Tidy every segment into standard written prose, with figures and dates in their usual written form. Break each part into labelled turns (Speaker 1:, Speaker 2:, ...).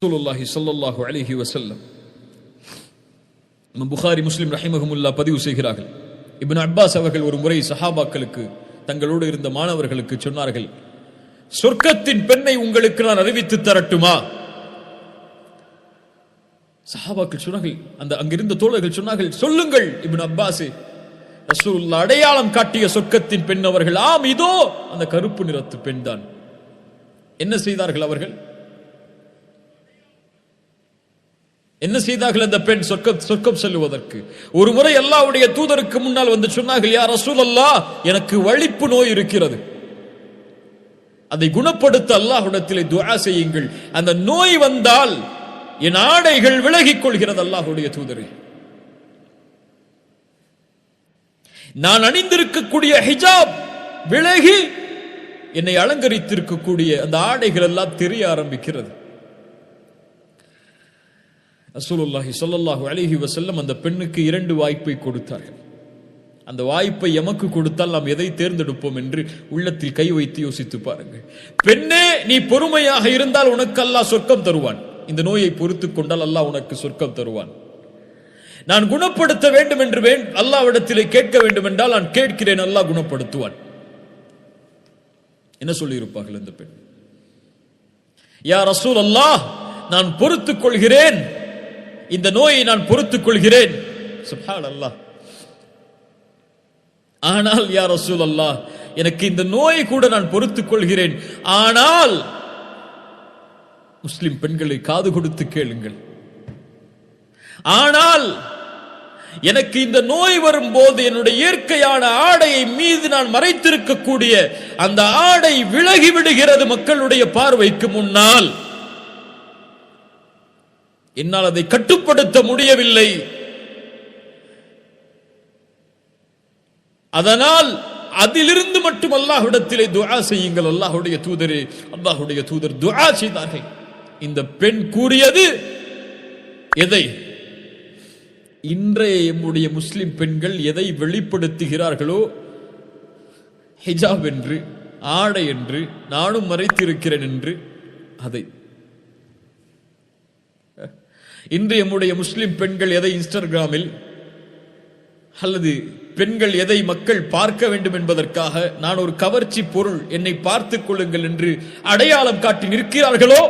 Speaker 1: ரசூலுல்லாஹி ஸல்லல்லாஹு அலைஹி வஸல்லம் புகாரி முஸ்லிம் ரஹிமஹுமுல்லா பதிவு செய்கிறார்கள். இப்னு அப்பாஸ் அவர்கள் ஒரு முறை சஹாபாக்களுக்கு தங்களோடு இருந்த மாணவர்களுக்கு சொன்னார்கள், சொர்க்கத்தின் பெண்ணை உங்களுக்கு நான் அறிவித்து தரட்டுமா? சஹாபாக்கள் சொன்னார்கள், அங்கிருந்த தோழர்கள் சொன்னார்கள், சொல்லுங்கள் இப்னு அப்பாஸே. ரசூலுல்லாஹ் அடையாளம் காட்டிய சொர்க்கத்தின் பெண் அவர்கள், ஆம் இதோ அந்த கருப்பு நிறத்து பெண் தான். என்ன செய்தார்கள் அவர்கள்? என்ன செய்தார்கள் அந்த பெண் சொர்க்கம் செல்லுவதற்கு? ஒரு முறை அல்லாஹ்வுடைய தூதருக்கு முன்னால் வந்து சொன்னார்கள், யா ரசூலல்லாஹ், எனக்கு வலிப்பு நோய் இருக்கிறது, அதை குணப்படுத்த அல்லாஹ்விடத்திலே துஆ செய்யுங்கள். அந்த நோய் வந்தால் என் ஆடைகள் விலகிக் கொள்கிறது அல்லாஹ்வுடைய தூதரே. நான் அணிந்திருக்கக்கூடிய ஹிஜாப் விலகி என்னை அலங்கரித்திருக்கக்கூடிய அந்த ஆடைகள் எல்லாம் தெரிய ஆரம்பிக்கிறது. ரசூலுல்லாஹி ஸல்லல்லாஹு அலைஹி வஸல்லம் அந்த பெண்ணுக்கு 2 வாய்ப்பை கொடுத்தார்கள். அந்த வாய்ப்பை எமக்கு கொடுத்தால் நாம் எதை தேர்ந்தெடுப்போம் என்று உள்ளத்தில் கை வைத்து யோசித்து பாருங்கள். பெண்ணே, நீ பொறுமையாக இருந்தால் உனக்கு அல்லாஹ் சொர்க்கம் தருவான். இந்த நோயை பொறுத்துக் கொண்டால் அல்லாஹ் உனக்கு சொர்க்கம் தருவான். நான் குணப்படுத்த வேண்டும் என்று அல்லாஹ்விடத்திலே கேட்க வேண்டும் என்றால் நான் கேட்கிறேன், அல்லாஹ் குணப்படுத்துவான். என்ன சொல்லி இருப்பார்கள் அந்த பெண்? யா ரசூலல்லாஹ், நான் பொறுத்துக் கொள்கிறேன், இந்த நோயை நான் பொறுத்துக் கொள்கிறேன். சுப்ஹானல்லாஹ். ஆனால் யா ரசூலல்லாஹ், எனக்கு இந்த நோயை கூட நான் பொறுத்துக் கொள்கிறேன், ஆனால் முஸ்லிம் பெண்களை காது கொடுத்து கேளுங்கள், ஆனால் எனக்கு இந்த நோய் வரும்போது என்னுடைய இயற்கையான ஆடையை மீது நான் மறைத்திருக்கக்கூடிய அந்த ஆடை விலகி விடுகிறது மக்களுடைய பார்வைக்கு முன்னால். என்னால் அதை கட்டுப்படுத்த முடியவில்லை. அதனால் அதிலிருந்து மட்டும் அல்லாஹ்விடத்திலே துஆ செய்யுங்கள். அல்லாஹ்வுடைய தூதரே, அல்லாஹ்வுடைய தூதர் துஆ செய்தார்கள். இந்த பெண் கூறியது எதை? இன்றைய நம்முடைய முஸ்லிம் பெண்கள் எதை வெளிப்படுத்துகிறார்களோ, ஹிஜாப் என்று, ஆடை என்று, நானும் மறைத்திருக்கிறேன் என்று, அதை இன்றைய நம்முடைய முஸ்லிம் பெண்கள் எதை இன்ஸ்டாகிராமில் அல்லது பெண்கள் எதை மக்கள் பார்க்க வேண்டும் என்பதற்காக நான் ஒரு கவர்ச்சி பொருள், என்னை பார்த்துக் கொள்ளுங்கள் என்று அடையாளம் காட்டி நிற்கிறார்களோ,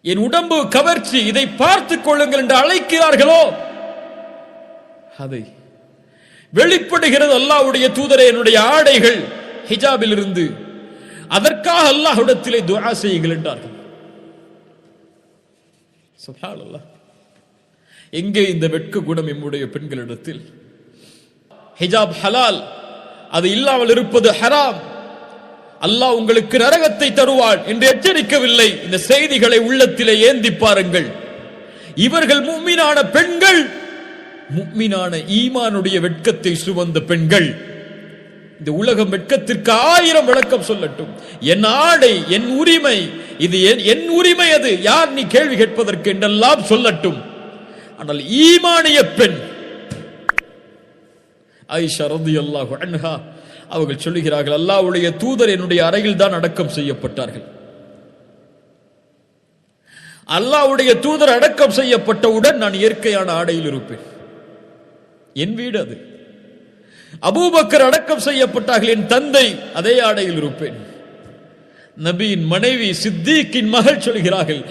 Speaker 1: என் உடம்பு கவர்ச்சி, இதை பார்த்துக் கொள்ளுங்கள் என்று அழைக்கிறார்களோ, அதை வெளிப்படுகிறது அல்லாஹ்வுடைய தூதரே என்னுடைய ஆடைகள் ஹிஜாபில் இருந்து, அதற்காக அல்லாஹ்விடத்திலே துஆ செய்யுங்கள் என்றார்கள். சுப்ஹானல்லாஹ். எங்கே இந்த வெட்க குணம் நம்முடைய பெண்களிடத்தில்? ஹிஜாப் ஹலால், அது இல்லாமல் இருப்பது ஹராம். அல்லாஹ் உங்களுக்கு நரகத்தை தருவான் என்று எச்சரிக்கவில்லை. இந்த செய்திகளை உள்ளத்திலே ஏந்தி பாருங்கள். இவர்கள் முஃமினான பெண்கள், முஃமினான ஈமானுடைய வெட்கத்தை சுமந்த பெண்கள். இந்த உலகம் வெட்கத்திற்கு 1000 விளக்கம் சொல்லட்டும். என் ஆடை, என் உரிமை, இது என் உரிமை, அது யார் நீ கேள்வி கேட்பதற்கு என்றெல்லாம் சொல்லட்டும். ஆனால் ஈமானிய பெண் ஆயிஷா ரலியல்லாஹு அன்ஹா அவர்கள் சொல்லுகிறார்கள், அல்லாஹ்வுடைய தூதர் என்னுடைய அறையில் தான் அடக்கம் செய்யப்பட்டார்கள். அல்லாஹ்வுடைய தூதர் அடக்கம் செய்யப்பட்டவுடன் நான் இயற்கையான ஆடையில் இருப்பேன். என் வீடு அது. அபூபக்கர் அடக்கம் செய்யப்பட்டார்கள், என் தந்தை அதே ஆடையில் இருப்பேன். நபியின் மனைவி சித்திக்கின் மகள் சொல்கிறார்கள்,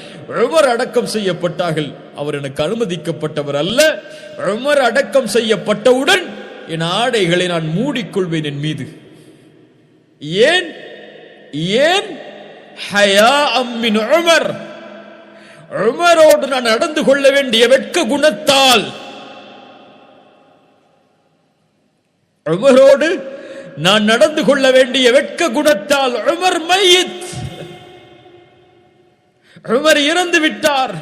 Speaker 1: உமர் அடக்கம் செய்யப்பட்டார்கள், அவர் எனக்கு அனுமதிக்கப்பட்டவர் அல்ல. உமர் அடக்கம் செய்யப்பட்டவுடன் என் ஆடைகளை நான் மூடிக்கொள்வேன் என் மீது. ஏன்? ஏன்? ஹயாஅம் மின் உமர். உமரோடு நான் நடந்து கொள்ள வேண்டிய வெட்க குணத்தால், உமரோடு நான் நடந்து கொள்ள வேண்டிய வெட்க குணத்தால். உமர் மையித், உமர் இறந்து விட்டார்.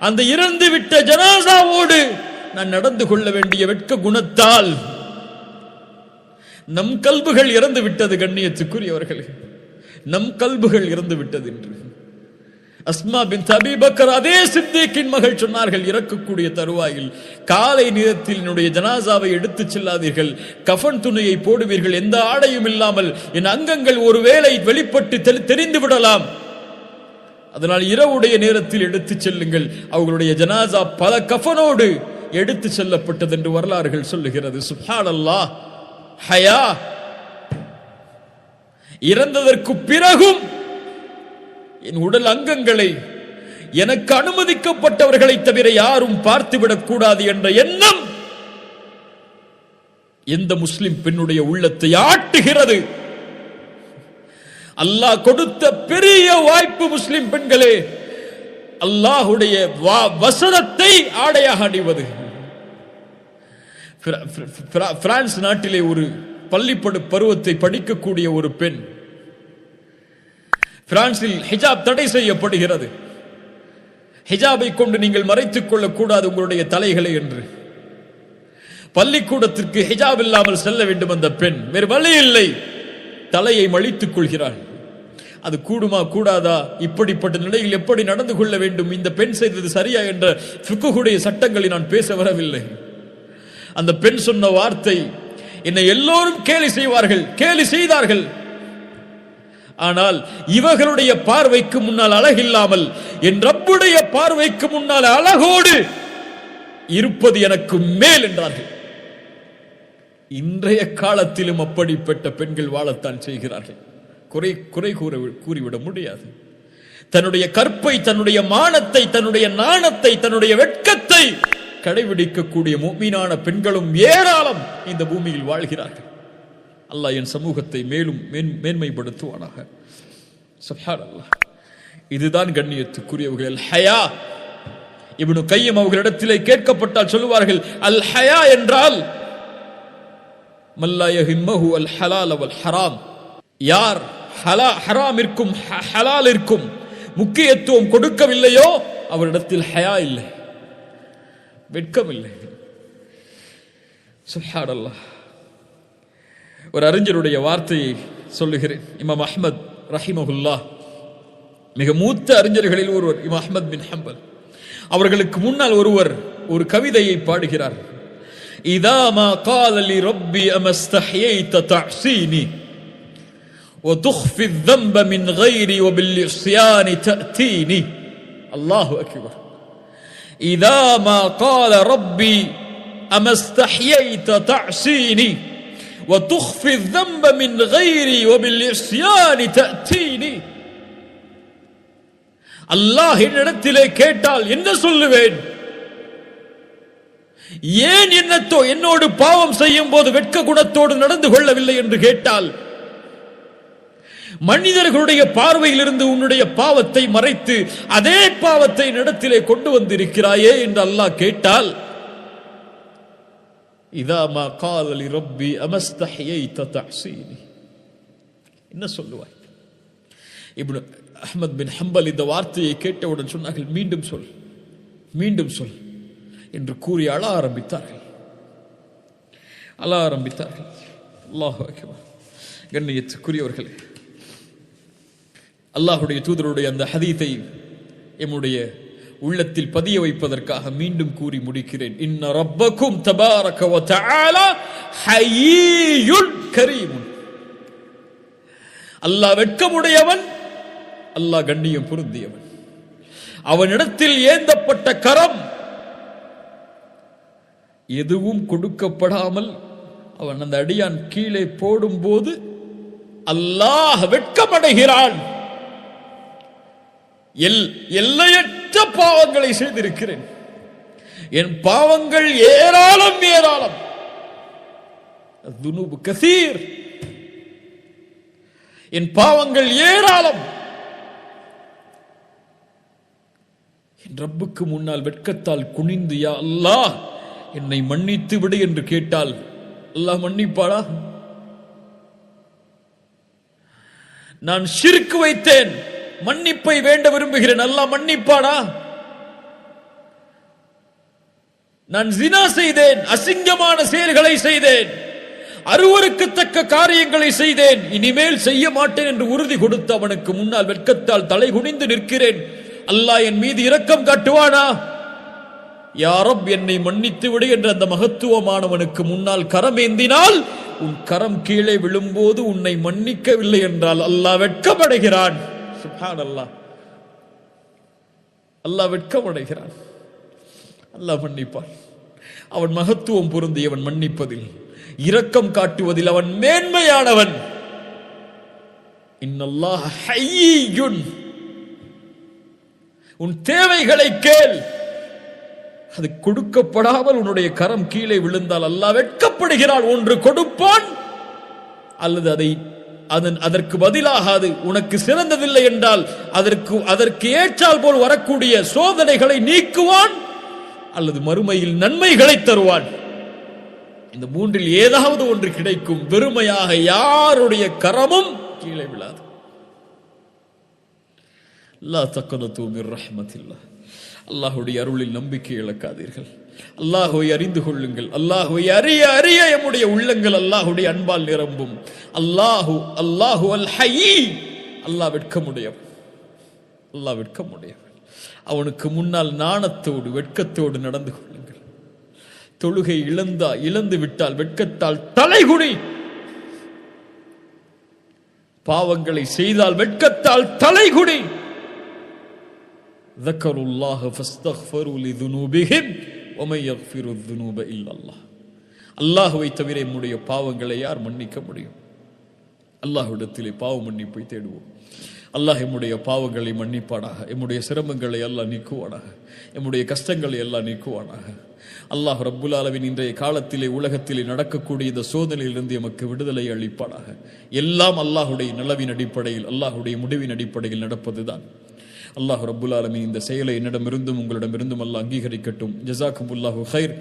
Speaker 1: அந்த இறந்து விட்ட ஜனாசாவோடு நான் நடந்து கொள்ள வேண்டிய வெட்க குணத்தால் நம் கல்புகள் இறந்து விட்டது. கண்ணியத்துக்குரியவர்களே, நம் கல்புகள் இறந்து விட்டது என்று அஸ்மா பின்த் அபீ பக்கர் அதே சித்திக்கின் மகள் சொன்னார்கள், இறக்கக்கூடிய தருவாயில் காலை நேரத்தில் என்னுடைய ஜனாசாவை எடுத்துச் செல்லாதீர்கள், கஃன் துணியை போடுவீர்கள், எந்த ஆடையும் இல்லாமல் என் அங்கங்கள் ஒருவேளை வெளிப்பட்டு தெரிந்து விடலாம். அதனால் இரவுடைய நேரத்தில் எடுத்து செல்லுங்கள். அவர்களுடைய ஜனாசா பல கஃனோடு எடுத்து செல்லப்பட்டது என்று வரலாறுகள் சொல்லுகிறது. சுப்ஹானல்லாஹ். ஹயா, இறந்ததற்கு பிறகும் என் உடல் அங்கங்களை எனக்கு அனுமதிக்கப்பட்டவர்களை தவிர யாரும் பார்த்துவிடக் கூடாது என்ற எண்ணம் எந்த முஸ்லிம் பெண்ணுடைய உள்ளத்தை ஆட்டுகிறது. அல்லாஹ் கொடுத்த பெரிய வாய்ப்பு முஸ்லிம் பெண்களே, அல்லாஹுடைய வசனத்தை ஆடையாக அணிவது. பிரான்ஸ் நாட்டிலே ஒரு பள்ளிப்படு பருவத்தை படிக்கக்கூடிய ஒரு பெண், பிரான்சில் ஹிஜாப் தடை செய்யப்படுகிறது. ஹிஜாபை கொண்டு நீங்கள் மறைத்துக் கொள்ளக்கூடாது உங்களுடைய தலைகளை என்று. பள்ளிக்கூடத்திற்கு ஹிஜாப் இல்லாமல் செல்ல வேண்டும் அந்த பெண். வேறு வழி இல்லை, தலையை மழித்துக் கொள்கிறாள். அது கூடுமா கூடாதா, இப்படிப்பட்ட நிலையில் எப்படி நடந்து கொள்ள வேண்டும், இந்த பெண் செய்தது சரியா என்ற ஃபிக்ஹுடைய சட்டங்களை நான் பேச வரவில்லை. அந்த பெண் சொன்ன வார்த்தை, என்னை எல்லோரும் கேலி செய்வார்கள், கேலி செய்தார்கள். ஆனால் இவர்களுடைய பார்வைக்கு முன்னால் அழகில்லாமல் என் ரப்புடைய பார்வைக்கு முன்னால் அழகோடு இருப்பது எனக்கு மேல் என்றார்கள். இன்றைய காலத்திலும் அப்படிப்பட்ட பெண்கள் வாழத்தான் செய்கிறார்கள். குறை கூறிவிட முடியாது. தன்னுடைய கற்பை, தன்னுடைய மானத்தை, தன்னுடைய நாணத்தை, தன்னுடைய வெட்கத்தை கடைபிடிக்கக்கூடிய முஃமினான பெண்களும் ஏராளம் இந்த பூமியில் வாழ்கிறார்கள். அல்லாஹ் என் சமூகத்தை மேலும் மேன்மைப்படுத்துவானாக. சுப்ஹானல்லாஹ். இதுதான் கண்ணியத்துக்குரியவர்கள். அல் ஹயா. இப்னு கையம் அவர்களிடத்திலே கேட்கப்பட்டால் சொல்லுவார்கள், அல் ஹயா என்றால் மல்லா யஹிம்மஹு அல் ஹலால் வல் ஹராம். யார் ஹராமிற்கும் ஹலாலிற்கும் முக்கியத்துவம் கொடுக்கவில்லையோ அவரிடத்தில் ஹயா இல்லை, வெட்கம் இல்லை. சுப்ஹானல்லாஹ். ஒரு அறிஞருடைய வார்த்தையை சொல்லுகிறேன். இமாம் அஹ்மத் ரஹிமஹுல்லாஹ், மிக மூத்த அறிஞர்களில் ஒருவர் இமாம் அஹ்மத் பின் ஹம்பல். அவர்களுக்கு முன்னால் ஒருவர் ஒரு கவிதையை பாடுகிறார். இதா மா கால லி ரப்பி அமஸ்தஹயைத தஅஸீனி وتخفي الذنب من غيري وبالعصيان تأتيني. الله أكبر. إذا ما قال ربي أما استحييت تعصيني وتخفي الذنب من غيري وبالعصيان تأتيني. அல்லாஹ் என்னிடத்திலே கேட்டால் என்ன சொல்லுவேன்? ஏன் என்னோடு பாவம் செய்யும் போது வெட்க குணத்தோடு நடந்து கொள்ளவில்லை என்று கேட்டால், மனிதர்களுடைய பார்வையிலிருந்து உன்னுடைய பாவத்தை மறைத்து அதே பாவத்தை நடத்திலே கொண்டு வந்திருக்கிறாயே என்று அல்லாஹ் கேட்டால், இதா மா கால லி ரப்பி அமஸ்தஹயைத தஅஸீனி, என்ன சொல்லுவாய்? இப்னு அஹ்மத் பின் ஹம்பல் இந்த வார்த்தையை கேட்டவுடன் சொன்னார்கள், மீண்டும் சொல், மீண்டும் சொல் என்று கூறி அழ ஆரம்பித்தார்கள். அல்லாஹு அக்பர். கண்ணியத்துக்குரியவர்களே, அல்லாஹுடைய தூதருடைய அந்த ஹதீஸை எம்முடைய உள்ளத்தில் பதிய வைப்பதற்காக மீண்டும் கூறி முடிக்கிறேன். இன்ன ரப்பக்கும் தபாரக வ தஆலா ஹய்யுன் கரீமுன். அல்லாஹ் வெட்கமுடையவன், அல்லாஹ் கண்ணியம் பொருந்தியவன். அவனிடத்தில் ஏந்தப்பட்ட கரம் எதுவும் கொடுக்கப்படாமல் அவன் அந்த அடியான் கீழே போடும் போது அல்லாஹ் வெட்கமடைகிறான். எல்லையற்ற பாவங்களை செய்திருக்கிறேன், என் பாவங்கள் ஏராளம் ஏராளம். துனூபு கசீர், என் பாவங்கள் ஏராளம். என் ரப்புக்கு முன்னால் வெட்கத்தால் குனிந்து, யா அல்லாஹ் என்னை மன்னித்து விடு என்று கேட்டால் அல்லாஹ் மன்னிப்பாடா? நான் ஷிர்க் வைத்தேன், மன்னிப்பை வேண்ட விரும்புகிறேன், அல்லாஹ் மன்னிப்பாடா? நான் ஜினா செய்தேன், அசிங்கமான செயல்களை செய்தேன், அருவருக்கத்தக்க காரியங்களை செய்தேன், இனிமேல் செய்ய மாட்டேன் என்று உறுதி கொடுத்து அவனுக்கு முன்னால் வெட்கத்தால் தலை குனிந்து நிற்கிறேன். அல்லாஹ் என் மீது இரக்கம் காட்டுவானா? யா ரப் என்னை மன்னித்து விடு என்ற அந்த மகத்துவமானவனுக்கு முன்னால் கரமேந்தினால், உன் கரம் கீழே விழும்போது உன்னை மன்னிக்கவில்லை என்றால் அல்லாஹ் வெட்கமடைகிறான். சுப்ஹானல்லாஹ். அல்லாஹ் வெட்கமடைகிறான். அல்லாஹ் மன்னிப்பான். அவன் மகத்துவம் பொருந்தியவன், மன்னிப்பதில் இரக்கம் காட்டுவதில் அவன் மேன்மையானவன். இன்னல்லாஹ ஹய்யுன். உன் தேவைகளை கேள், அது கொடுக்கப்படாமல் உன்னுடைய கரம் கீழே விழுந்தால் அல்லாஹ் வெட்கப்படுகிறான். ஒன்று கொடுப்பான், அல்லது அதற்கு பதிலாக அது உனக்கு சிறந்ததில்லை என்றால் அதற்கு ஏற்றால் போல் வரக்கூடிய சோதனைகளை நீக்குவான், அல்லது மறுமையில் நன்மைகளை தருவான். இந்த மூன்றில் ஏதாவது ஒன்று கிடைக்கும். வெறுமையாக யாருடைய கரமும் கீழே விழாது. லா தக்னது மிர் ரஹ்மத்தில்லாஹ். அல்லாஹ்வுடைய அருளில் நம்பிக்கை இழக்காதீர்கள். அல்லாஹ்வை அறிந்து கொள்ளுங்கள். அல்லாஹ்வை அறிய அறிய நம்முடைய உள்ளங்கள் அல்லாஹ்வுடைய அன்பால் நிரம்பும். அல்லாஹு அல் ஹய்யி. அல்லாஹ் வெட்கமுடையவன். அல்லாஹ் வெட்கமுடையவன். அவனுக்கு முன்னால் நாணத்தோடு வெட்கத்தோடு நடந்து கொள்ளுங்கள். தொழுகை இழந்து விட்டால் வெட்கத்தால் தலைகுனி. பாவங்களை செய்தால் வெட்கத்தால் தலைகுனி. ذكروا فاستغفروا لذنوبهم ومن يغفر الذنوب الا الله. அல்லாஹ்வை தவிர நம்முடைய பாவங்களை யார் மன்னிக்க முடியும்? அல்லாஹ்விடத்திலே பாவ மன்னிப்பை தேடுவோம். அல்லாஹ் நம்முடைய பாவங்களை மன்னிப்பானாக. நம்முடைய சிரமங்களை எல்லாம் நீக்குவானாக. நம்முடைய கஷ்டங்களை எல்லாம் நீக்குவானாக. அல்லாஹ் ரப்புல் ஆலமீன் இன்றைய காலத்திலே உலகத்திலே நடக்கக்கூடிய இந்த சோதனையிலிருந்து எமக்கு விடுதலை அளிப்பானாக. எல்லாம் அல்லாஹ்வுடைய நலவின் அடிப்படையில், அல்லாஹ்வுடைய முடிவின் அடிப்படையில் நடப்பதுதான். அல்லாஹ் ரப்புல் ஆலமீன் இந்த செயலை என்னிடமிருந்தும் உங்களிடமிருந்தும் அல்லாஹ் அங்கீகரிக்கட்டும். ஜஸாக்குமுல்லாஹு கைர்.